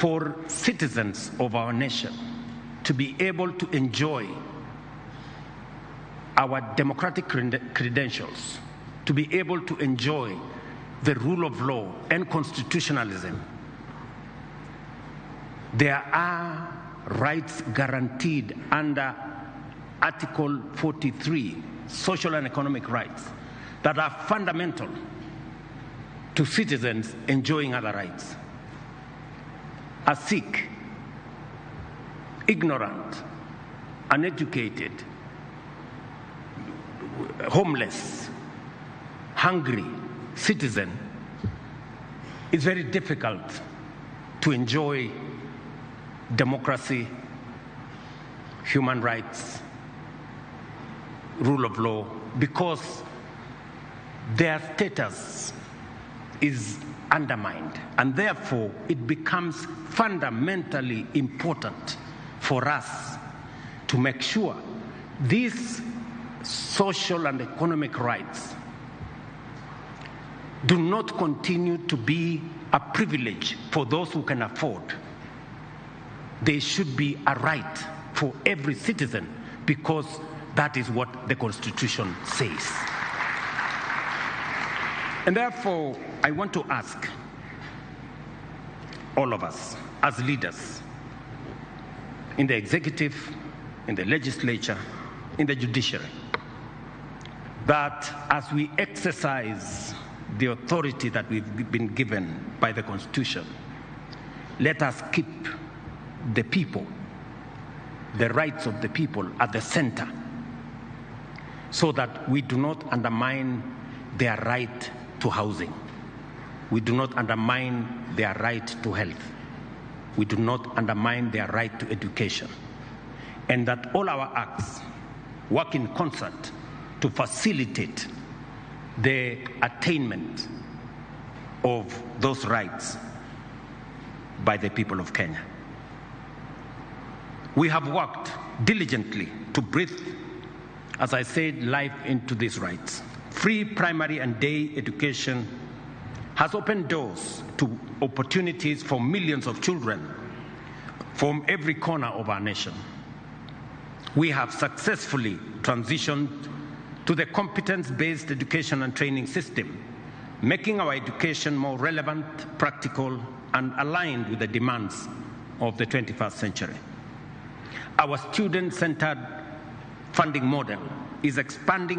for citizens of our nation to be able to enjoy our democratic credentials, to be able to enjoy the rule of law and constitutionalism. There are rights guaranteed under Article 43, social and economic rights, that are fundamental to citizens enjoying other rights. A Sikh, ignorant, uneducated, homeless, hungry citizen, it's very difficult to enjoy democracy, human rights, rule of law, because their status is undermined, and therefore it becomes fundamentally important for us to make sure these social and economic rights do not continue to be a privilege for those who can afford. They should be a right for every citizen, because that is what the Constitution says. And therefore, I want to ask all of us as leaders in the executive, in the legislature, in the judiciary, that as we exercise the authority that we've been given by the Constitution, let us keep the people, the rights of the people at the center, so that we do not undermine their right to housing. We do not undermine their right to health. We do not undermine their right to education. And that all our acts work in concert to facilitate the attainment of those rights by the people of Kenya. We have worked diligently to breathe, as I said, life into these rights. Free primary and day education has opened doors to opportunities for millions of children from every corner of our nation. We have successfully transitioned to the competence-based education and training system, making our education more relevant, practical, and aligned with the demands of the 21st century. Our student-centered funding model is expanding